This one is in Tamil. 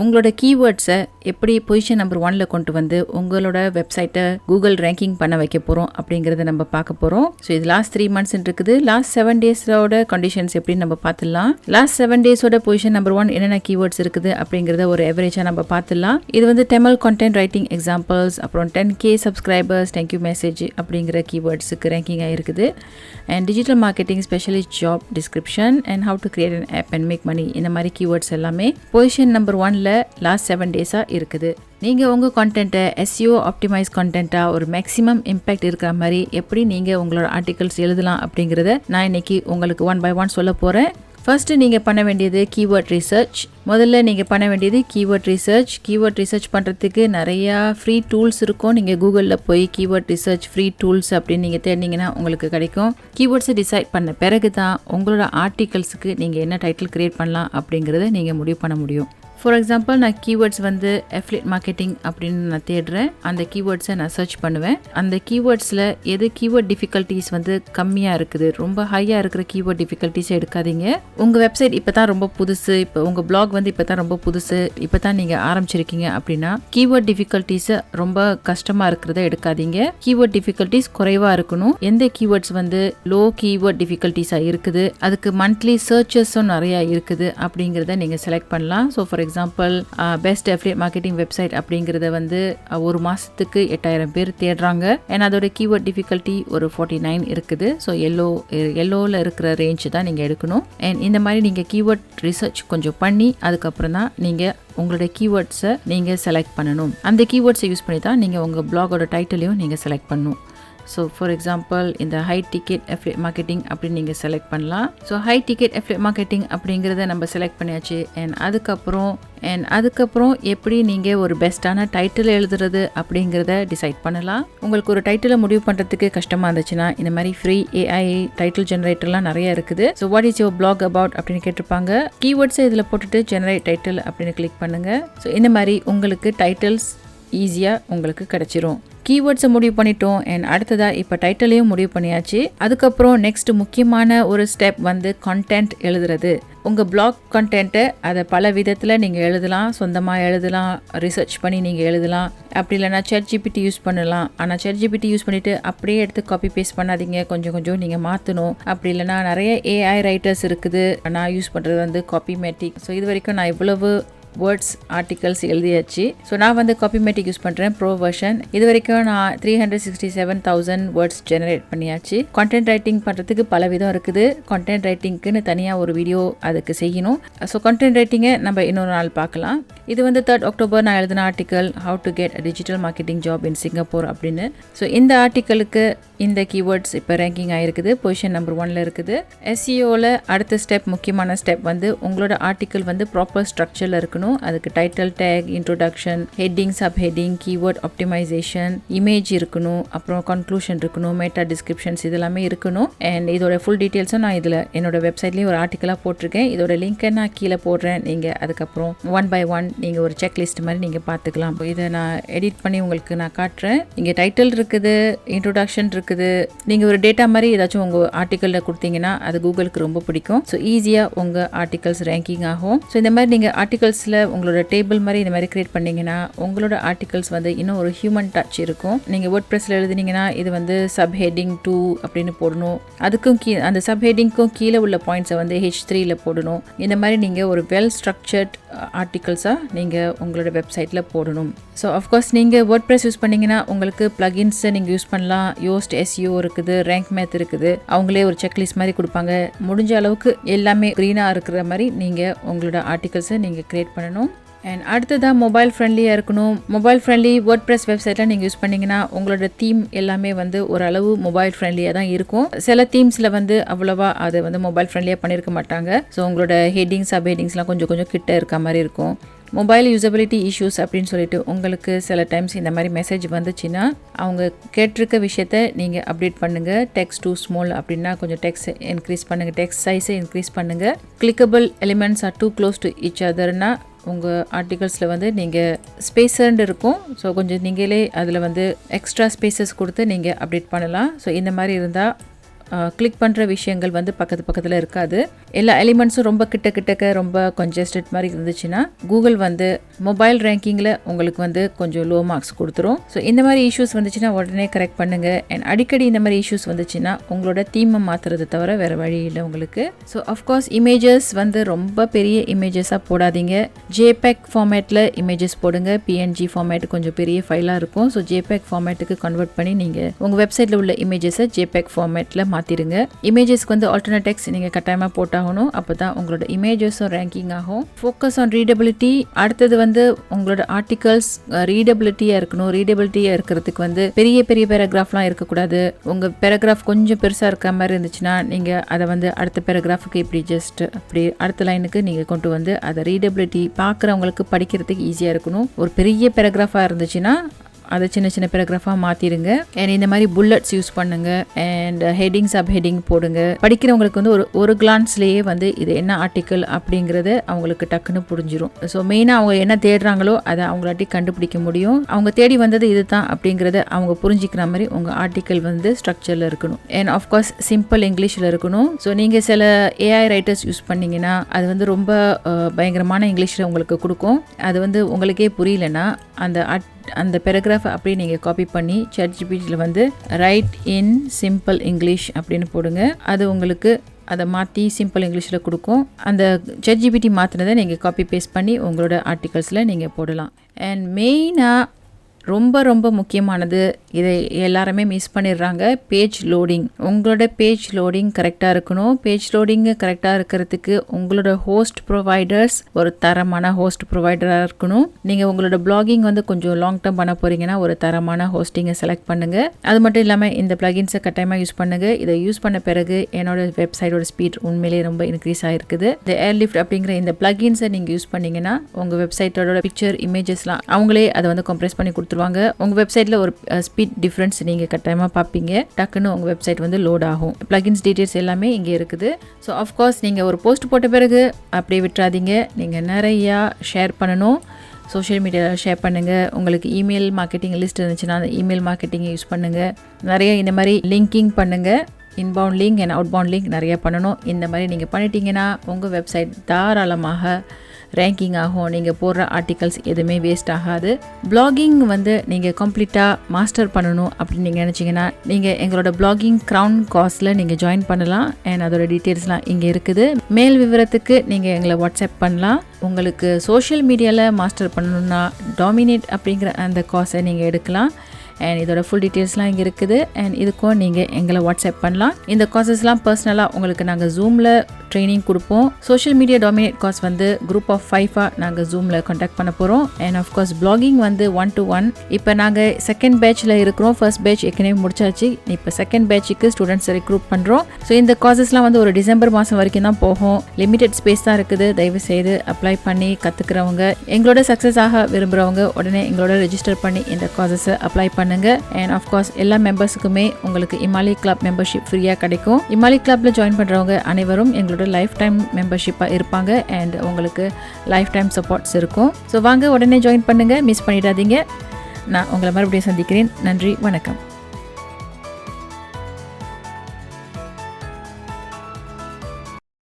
உங்களோட கீவேர்ட்ஸை எப்படி பொசிஷன் நம்பர் 1ல கொண்டு வந்து உங்களோட வெப்சைட்டை கூகுள் ரேங்கிங் பண்ண வைக்க போகிறோம் அப்படிங்கிறத நம்ம பார்க்க போகிறோம். ஸோ இது லாஸ்ட் 3 months இருக்குது. லாஸ்ட் 7 daysோட கண்டிஷன்ஸ் எப்படின்னு நம்ம பார்த்துடலாம். லாஸ்ட் 7 daysோட பொசிஷன் நம்பர் 1 என்னென்ன கீவேர்ட்ஸ் இருக்குது அப்படிங்கிறத ஒரு எவரேஜாக நம்ம பார்த்துடலாம். இது வந்து தமிழ் கண்டென்ட் ரைட்டிங் எக்ஸாம்பிள்ஸ், அப்புறம் 10K சப்ஸ்கிரைபர்ஸ், தேங்க்யூ மெசேஜ் அப்படிங்கிற கீவேர்ட்ஸுக்கு ரேங்கிங் ஆகிருக்குது. And digital marketing specialist job description and how to create an app and make money, இந்த மாதிரி கீவேர்ட்ஸ் எல்லாமே பொசிஷன் நம்பர் 1ல லாஸ்ட் 7 days இருக்குது. நீங்கள் உங்கள் கண்டென்ட்டை SEO ஆப்டிமைஸ் கண்டென்ட்டாக ஒரு மேக்ஸிமம் இம்பேக்ட் இருக்கிற மாதிரி எப்படி நீங்கள் உங்களோட ஆர்டிகல்ஸ் எழுதலாம் அப்படிங்கிறத நான் இன்னைக்கு உங்களுக்கு 1 by 1 சொல்ல போகிறேன். ஃபர்ஸ்ட் நீங்கள் பண்ண வேண்டியது கீவேர்ட் ரிசர்ச். முதல்ல நீங்கள் பண்ண வேண்டியது கீவேர்ட் ரிசர்ச். கீவேர்ட் ரிசர்ச் பண்ணுறதுக்கு நிறையா ஃப்ரீ டூல்ஸ் இருக்கும். நீங்கள் கூகுளில் போய் கீவேர்ட் ரிசர்ச் ஃப்ரீ டூல்ஸ் அப்படின்னு நீங்கள் தேடினீங்கன்னா உங்களுக்கு கிடைக்கும். கீவேர்ட்ஸை டிசைட் பண்ண பிறகு தான் உங்களோட ஆர்டிகல்ஸுக்கு நீங்கள் என்ன டைட்டில் கிரியேட் பண்ணலாம் அப்படிங்கிறத நீங்கள் முடிவு பண்ண முடியும். ஃபார் எக்ஸாம்பிள், நான் கீவேர்ட்ஸ் வந்து அஃபிலியேட் மார்க்கெட்டிங் அப்படின்னு நான் தேடுறேன். அந்த கீவேர்ட்ஸை நான் சர்ச் பண்ணுவேன். அந்த கீவேர்ட்ஸில் எது கீவேர்ட் டிஃபிகல்ட்டிஸ் வந்து கம்மியாக இருக்குது, ரொம்ப ஹையாக இருக்கிற கீவேர்ட் டிஃபிகல்ட்டிஸை எடுக்காதீங்க. உங்கள் வெப்சைட் இப்போ தான் ரொம்ப புதுசு, இப்போ உங்கள் பிளாக் வந்து இப்போ தான் ரொம்ப புதுசு, இப்போ தான் நீங்கள் ஆரம்பிச்சிருக்கீங்க அப்படின்னா கீவேர்ட் டிஃபிகல்ட்டிஸை ரொம்ப கஷ்டமாக இருக்கிறத எடுக்காதீங்க. கீவேர்ட் டிஃபிகல்ட்டிஸ் குறைவாக இருக்கணும். எந்த கீவேர்ட்ஸ் வந்து லோ கீவேர்ட் டிஃபிகல்ட்டிஸாக இருக்குது, அதுக்கு மந்த்லி சர்ச்சஸும் நிறையா இருக்குது அப்படிங்கிறத நீங்கள் செலக்ட் பண்ணலாம். So for example, best affiliate marketing website அப்படிங்கிறத வந்து ஒரு மாதத்துக்கு 8000 பேர் தேடுறாங்க. ஏன்னா அதோட கீவேர்ட் டிஃபிகல்ட்டி ஒரு 49 இருக்குது. ஸோ எல்லோவில் இருக்கிற ரேஞ்ச் தான் நீங்கள் எடுக்கணும். அண்ட் இந்த மாதிரி நீங்கள் கீவேர்ட் ரிசர்ச் கொஞ்சம் பண்ணி அதுக்கப்புறம் தான் நீங்கள் உங்களோட கீவேர்ட்ஸை நீங்கள் செலக்ட் பண்ணணும். அந்த கீவேர்ட்ஸை யூஸ் பண்ணி தான் நீங்கள் உங்கள் பிளாகோட டைட்டிலையும் நீங்கள் செலக்ட் பண்ணணும். ஸோ ஃபார் எக்ஸாம்பிள், இந்த ஹை டிக்கெட் அஃபிலியேட் மார்க்கெட்டிங் அப்படின்னு நீங்கள் செலக்ட் பண்ணலாம். So high ticket affiliate marketing அப்படிங்கிறத நம்ம செலக்ட் பண்ணியாச்சு. அதுக்கப்புறம் எப்படி நீங்கள் ஒரு பெஸ்ட்டான டைட்டில் எழுதுறது அப்படிங்கிறத டிசைட் பண்ணலாம். உங்களுக்கு ஒரு டைட்டிலை முடிவு பண்ணுறதுக்கு கஷ்டமாக இருந்துச்சுன்னா இந்த மாதிரி ஃப்ரீ AI டைட்டில் ஜெனரேட்டர்லாம் நிறைய இருக்குது. So what is your blog about அப்படின்னு கேட்டிருப்பாங்க. கீவேர்ட்ஸை இதில் போட்டுட்டு ஜெனரேட் டைட்டில் அப்படின்னு கிளிக் பண்ணுங்கள். ஸோ இந்த மாதிரி உங்களுக்கு டைட்டில்ஸ் ஈஸியாக உங்களுக்கு கிடைச்சிரும். கீவேர்ட்ஸை முடிவு பண்ணிட்டோம். அண்ட் அடுத்ததாக இப்போ டைட்டிலையும் முடிவு பண்ணியாச்சு. அதுக்கப்புறம் நெக்ஸ்ட் முக்கியமான ஒரு ஸ்டெப் வந்து கண்டென்ட் எழுதுறது. உங்கள் பிளாக் கண்டென்ட்டை அதை பல விதத்தில் நீங்கள் எழுதலாம். சொந்தமாக எழுதலாம், ரிசர்ச் பண்ணி நீங்கள் எழுதலாம், அப்படி இல்லைனா ChatGPT யூஸ் பண்ணலாம். ஆனால் ChatGPT யூஸ் பண்ணிவிட்டு அப்படியே எடுத்து காப்பி பேஸ்ட் பண்ணாதீங்க, கொஞ்சம் நீங்கள் மாற்றணும். அப்படி இல்லைனா நிறைய AI ரைட்டர்ஸ் இருக்குது. நான் யூஸ் பண்ணுறது வந்து காப்பிமேட்டிக். ஸோ இது வரைக்கும் நான் இவ்வளவு வேர்ட்ஸ் ஆர்டிகல்ஸ் எழுதியாச்சு. ஸோ நான் வந்து காப்பிமேட்டிக் யூஸ் பண்ணுறேன், ப்ரோ வெர்ஷன். இது வரைக்கும் நான் 367,000 வேர்ட்ஸ் ஜெனரேட் பண்ணியாச்சு. கண்டென்ட் ரைட்டிங் பண்ணுறதுக்கு பல விதம் இருக்குது. கண்டென்ட் ரைட்டிங்க்குன்னு தனியாக ஒரு வீடியோ அதுக்கு செய்யணும். ஸோ கண்டென்ட் ரைட்டிங்கை நம்ம இன்னொரு நாள் பார்க்கலாம். இது வந்து 3rd October நான் எழுதின article, how to get a digital marketing job in Singapore அப்படின்னு. ஸோ இந்த ஆர்டிக்கலுக்கு இந்த கீவேர்ட்ஸ் இப்போ ரேங்கிங் ஆகிருக்குது, பொசிஷன் நம்பர் 1ல இருக்குது. SEOவில் அடுத்த ஸ்டெப், முக்கியமான ஸ்டெப் வந்து உங்களோட ஆர்டிக்கல் வந்து ப்ராப்பர் ஸ்ட்ரக்சரில் இருக்கணும். அதுக்கு title, tag, introduction, heading, sub heading, keyword optimisation, image இருக்கணும், அப்புறம் கன்க்ளூஷன் இருக்கணும், மெட்டா டிஸ்கிரிப்ஷன்ஸ் இதெல்லாமே இருக்கணும். அண்ட் இதோட ஃபுல் டீட்டெயில்ஸும் நான் இதில் என்னோட வெப்சைட்லேயும் ஒரு ஆர்டிக்கலாக போட்டிருக்கேன். இதோட லிங்க்கை நான் கீழே போடுறேன். நீங்கள் அதுக்கப்புறம் 1 by 1 நீங்கள் ஒரு செக்லிஸ்ட் மாதிரி நீங்கள் பார்த்துக்கலாம். இதை நான் எடிட் பண்ணி உங்களுக்கு நான் காட்டுறேன். இங்கே டைட்டில் இருக்குது, இன்ட்ரோடக்ஷன் இருக்குது. நீங்கள் ஒரு டேட்டா மாதிரி ஏதாச்சும் உங்கள் ஆர்டிக்கலில் கொடுத்தீங்கன்னா அது கூகுளுக்கு ரொம்ப பிடிக்கும். ஸோ ஈஸியாக உங்கள் ஆர்டிகல்ஸ் ரேங்கிங் ஆகும். ஸோ இந்த மாதிரி நீங்கள் ஆர்டிகல்ஸில் உங்களோட டேபிள் மாதிரி இந்த மாதிரி கிரியேட் பண்ணீங்கன்னா உங்களோட ஆர்டிகல்ஸ் வந்து இன்னும் ஒரு ஹியூமன் டச் இருக்கும். நீங்கள் வேர்ட்பிரஸ்ல எழுதினீங்கன்னா இது வந்து சப் ஹெட்டிங் 2 அப்படின்னு போடணும். அதுக்கும் அந்த சப் ஹெட்டிங்க்கும் கீழே உள்ள பாயிண்ட்ஸை வந்து H3ல போடணும். இந்த மாதிரி நீங்கள் ஒரு வெல் ஸ்ட்ரக்சர்ட் ஆர்டிகல்ஸாக நீங்கள் உங்களோட வெப்சைட்டில் போடணும். ஸோ அஃப்கோர்ஸ் நீங்கள் வேர்ட்பிரஸ் யூஸ் பண்ணிங்கன்னா உங்களுக்கு ப்ளகின்ஸை நீங்கள் யூஸ் பண்ணலாம். யோஸ்ட் SEO இருக்குது, ரேங்க் மேத் இருக்குது. அவங்களே ஒரு செக்லிஸ்ட் மாதிரி கொடுப்பாங்க. முடிஞ்ச அளவுக்கு எல்லாமே க்ரீனாக இருக்கிற மாதிரி நீங்கள் உங்களோட ஆர்டிகல்ஸை நீங்கள் கிரியேட் பண்ணணும். அண்ட் அடுத்ததாக மொபைல் ஃப்ரெண்ட்லியாக இருக்கணும். மொபைல் ஃப்ரெண்ட்லி வேர்ட்பிரஸ் வெப்சைட்டில் நீங்கள் யூஸ் பண்ணிங்கன்னா உங்களோட தீம் எல்லாமே வந்து ஓரளவு மொபைல் ஃப்ரெண்ட்லியாக தான் இருக்கும். சில தீம்ஸில் வந்து அவ்வளோவா அதை வந்து மொபைல் ஃப்ரெண்ட்லியாக பண்ணியிருக்க மாட்டாங்க. ஸோ உங்களோட ஹெட்டிங், சப் ஹெட்டிங்ஸ்லாம் கொஞ்சம் கிட்ட இருக்க மாதிரி இருக்கும். மொபைல் யூசபிலிட்டி இஷ்யூஸ் அப்படின்னு சொல்லிட்டு உங்களுக்கு சில டைம்ஸ் இந்த மாதிரி மெசேஜ் வந்துச்சுன்னா அவங்க கேட்டிருக்க விஷயத்த நீங்கள் அப்டேட் பண்ணுங்கள். டெக்ஸ்ட் டூ ஸ்மால் அப்படின்னா கொஞ்சம் டெக்ஸ்ட் இன்க்ரீஸ் பண்ணுங்கள், டெக்ஸ்ட் சைஸை இன்க்ரீஸ் பண்ணுங்கள். Clickable elements are too close to each அதர்னா உங்கள் ஆர்டிகல்ஸில் வந்து நீங்கள் ஸ்பேஸர்ண்டு இருக்கும். ஸோ கொஞ்சம் நீங்களே அதில் வந்து எக்ஸ்ட்ரா ஸ்பேசஸ் கொடுத்து நீங்கள் அப்டேட் பண்ணலாம். ஸோ இந்த மாதிரி இருந்தால் கிளிக் பண்ணுற விஷயங்கள் வந்து பக்கத்தில் இருக்காது. எல்லா எலிமெண்ட்ஸும் ரொம்ப கிட்டக்க ரொம்ப கன்ஜஸ்டட் மாதிரி இருந்துச்சுன்னா கூகுள் வந்து மொபைல் ரேங்கிங்கில் உங்களுக்கு வந்து கொஞ்சம் லோ மார்க்ஸ் கொடுத்துரும். ஸோ இந்த மாதிரி இஷ்யூஸ் வந்துச்சுன்னா உடனே கரெக்ட் பண்ணுங்கள். அண்ட் அடிக்கடி இந்த மாதிரி இஷ்யூஸ் வந்துச்சுன்னா உங்களோட தீமை மாற்றுறது தவிர வேறு வழி இல்லை உங்களுக்கு. ஸோ அஃப்கோர்ஸ் இமேஜஸ் வந்து ரொம்ப பெரிய இமேஜஸாக போடாதீங்க. JPEG ஃபார்மேட்டில் இமேஜஸ் போடுங்க. PNG ஃபார்மேட் கொஞ்சம் பெரிய ஃபைலாக இருக்கும். ஸோ JPEG ஃபார்மேட்டுக்கு கன்வெர்ட் பண்ணி நீங்கள் உங்கள் வெப்சைட்டில் உள்ள இமேஜஸை JPEG ஃபார்மேட்டில் மாற்றிடுங்க. இமேஜஸ்க்கு வந்து ஆல்டர்னேட் டெக்ஸ்ட் நீங்கள் கட்டாயமாக போட்டாகணும். அப்போ தான் உங்களோட இமேஜஸும் ரேங்கிங் ஆகும். Focus on readability. அடுத்தது வந்து உங்களோட ஆர்டிகல்ஸ் ரீடபிலிட்டியாக இருக்கணும். ரீடபிலிட்டியாக இருக்கிறதுக்கு வந்து பெரிய பேராகிராஃப்லாம் இருக்கக்கூடாது. உங்கள் பேராகிராஃப் கொஞ்சம் பெருசாக இருக்க மாதிரி இருந்துச்சுன்னா நீங்கள் அதை வந்து அடுத்த பேராகிராஃபுக்கு இப்படி ஜஸ்ட் அப்படி அடுத்த லைனுக்கு நீங்கள் கொண்டு வந்து அதை ரீடபிலிட்டி பார்க்குறவங்களுக்கு படிக்கிறதுக்கு ஈஸியாக இருக்கணும். ஒரு பெரிய பேராகிராஃபாக இருந்துச்சுன்னா அதை சின்ன பேராகிராஃபாக மாற்றிடுங்க. அண்ட் இந்த மாதிரி புல்லட்ஸ் யூஸ் பண்ணுங்க. அண்ட் ஹெட்டிங் சப் ஹெட்டிங் போடுங்க. படிக்கிறவங்களுக்கு வந்து ஒரு கிளான்ஸ்லேயே வந்து இது என்ன ஆர்டிக்கல் அப்படிங்கிறது அவங்களுக்கு டக்குன்னு புரிஞ்சிடும். ஸோ மெயினாக அவங்க என்ன தேடுறாங்களோ அதை அவங்களாட்டி கண்டுபிடிக்க முடியும். அவங்க தேடி வந்தது இது தான் அப்படிங்கிறத அவங்க புரிஞ்சிக்கிற மாதிரி உங்கள் ஆர்டிக்கல் வந்து ஸ்ட்ரக்சரில் இருக்கணும். அண்ட் ஆஃப்கோர்ஸ் சிம்பிள் இங்கிலீஷில் இருக்கணும். ஸோ நீங்கள் சில AI ரைட்டர்ஸ் யூஸ் பண்ணிங்கன்னா அது வந்து ரொம்ப பயங்கரமான இங்கிலீஷில் உங்களுக்கு கொடுக்கும். அது வந்து உங்களுக்கே புரியலன்னா அந்த பேராகிராஃபை அப்படியே நீங்கள் காப்பி பண்ணி ChatGPTயில் வந்து ரைட் இன் சிம்பிள் இங்கிலீஷ் அப்படின்னு போடுங்க. அது உங்களுக்கு அதை மாற்றி சிம்பிள் இங்கிலீஷில் கொடுக்கும். அந்த ChatGPT மாற்றினதை நீங்கள் காப்பி பேஸ்ட் பண்ணி உங்களோட ஆர்டிகல்ஸில் நீங்கள் போடலாம். அண்ட் மெயினாக ரொம்ப முக்கியமானது, இதை எல்லாருமே மிஸ் பண்ணிடுறாங்க, பேஜ் லோடிங். உங்களோட பேஜ் லோடிங் கரெக்டாக இருக்கணும். பேஜ் லோடிங் கரெக்டாக இருக்கிறதுக்கு உங்களோட ஹோஸ்ட் ப்ரொவைடர்ஸ் ஒரு தரமான ஹோஸ்ட் ப்ரொவைடராக இருக்கணும். நீங்கள் உங்களோட பிளாகிங் வந்து கொஞ்சம் லாங் டேர்ம் பண்ண போகிறீங்கன்னா ஒரு தரமான ஹோஸ்டிங்கை செலக்ட் பண்ணுங்கள். அது மட்டும் இல்லாமல் இந்த பிளகின்ஸை கட்டாயமாக யூஸ் பண்ணுங்கள். இதை யூஸ் பண்ண பிறகு என்னோட வெப்சைட்டோட ஸ்பீட் உண்மையிலேயே ரொம்ப இன்க்ரீஸ் ஆகிருக்குது. இந்த ஏர்லிஃப்ட் அப்படிங்கிற இந்த பிளகின்ஸை நீங்கள் யூஸ் பண்ணிங்கன்னா உங்கள் வெப்சைட்டோட பிக்சர் இமேஜஸ்லாம் அவங்களே அதை வந்து கம்ப்ரெஸ் பண்ணி கொடுத்துருவாங்க. உங்கள் வெப்சைட்டில் ஒரு ஸ்பீட் டிஃப்ரென்ஸ் நீங்கள் கட்டாயமாக பார்ப்பீங்க. டக்குன்னு உங்கள் வெப்சைட் வந்து லோட் ஆகும். பிளகின்ஸ் டீட்டெயில்ஸ் எல்லாமே இங்கே இருக்குது. ஸோ ஆஃப்கோர்ஸ் நீங்கள் ஒரு போஸ்ட் போட்ட பிறகு அப்படியே விட்டுறாதீங்க. நீங்கள் நிறையா ஷேர் பண்ணணும். சோஷியல் மீடியாவில் ஷேர் பண்ணுங்கள். உங்களுக்கு இமெயில் மார்க்கெட்டிங் லிஸ்ட் இருந்துச்சுன்னா அந்த இமெயில் மார்க்கெட்டிங்கை யூஸ் பண்ணுங்கள். நிறைய இந்த மாதிரி லிங்கிங் பண்ணுங்கள். Inbound link and outbound link நிறைய பண்ணணும். இந்த மாதிரி நீங்கள் பண்ணிட்டீங்கன்னா உங்கள் வெப்சைட் தாராளமாக ரேங்கிங் ஆகும். நீங்கள் போடுற ஆர்டிகல்ஸ் எதுவுமே வேஸ்ட் ஆகாது. பிளாகிங் வந்து நீங்கள் கம்ப்ளீட்டாக மாஸ்டர் பண்ணணும் அப்படின்னு நீங்கள் நினச்சிங்கன்னா நீங்கள் எங்களோட பிளாகிங் க்ரௌன் கோர்ஸில் நீங்கள் ஜாயின் பண்ணலாம். அண்ட் அதோட டீட்டெயில்ஸ்லாம் இங்கே இருக்குது. மேல் விவரத்துக்கு நீங்கள் எங்களை வாட்ஸ்அப் பண்ணலாம். உங்களுக்கு சோஷியல் மீடியாவில் மாஸ்டர் பண்ணணுன்னா டாமினேட் அப்படிங்கிற அந்த கோர்ஸை நீங்கள் எடுக்கலாம். அண்ட் இதோட ஃபுல் டீட்டெயில்ஸ்லாம் இங்கே இருக்குது. அண்ட் இதுக்கும் நீங்கள் எங்களை வாட்ஸ்அப் பண்ணலாம். இந்த கோர்சஸ்லாம் பர்சனலாக உங்களுக்கு நாங்கள் ஜூமில் ட்ரைனிங் கொடுப்போம். சோஷியல் மீடியா டாமினேட் கோர்ஸ் வந்து குரூப் ஆஃப் 5 நாங்கள் ஜூமில் கான்டாக்ட் பண்ண போகிறோம். அண்ட் ஆஃப்கோர்ஸ் பிளாகிங் வந்து 1-to-1. இப்போ நாங்கள் செகண்ட் பேட்சில் இருக்கிறோம். ஃபர்ஸ்ட் பேட்ச் ஏற்கனவே முடிச்சாச்சு. இப்போ செகண்ட் பேட்சுக்கு ஸ்டூடெண்ட்ஸ் ரெக்ரூட் பண்ணுறோம். ஸோ இந்த கோர்சஸ்லாம் வந்து ஒரு டிசம்பர் மாதம் வரைக்கும் தான் போகும். லிமிடெட் ஸ்பேஸ் தான் இருக்குது. தயவு செய்து அப்ளை பண்ணி கற்றுக்கிறவங்க, எங்களோட சக்ஸஸ் ஆக விரும்புகிறவங்க உடனே எங்களோட ரெஜிஸ்டர் பண்ணி இந்த கோர்சஸை அப்ளை பண்ணுங்க. அண்ட் ஆஃப்கோர்ஸ் எல்லா மெம்பர்ஸுக்குமே உங்களுக்கு இமாலி கிளப் மெம்பர்ஷிப் ஃப்ரீயாக கிடைக்கும். இமாலி கிளப்ல ஜாயின் பண்ணுறவங்க அனைவரும் எங்களோட லைஃப் டைம் மெம்பர்ஷிப்பாக இருப்பாங்க. அண்ட் உங்களுக்கு லைஃப் டைம் சப்போர்ட்ஸ் இருக்கும். ஸோ வாங்க உடனே ஜாயின் பண்ணுங்கள், மிஸ் பண்ணிடாதீங்க. நான் உங்களை மறுபடியும் சந்திக்கிறேன். நன்றி, வணக்கம்.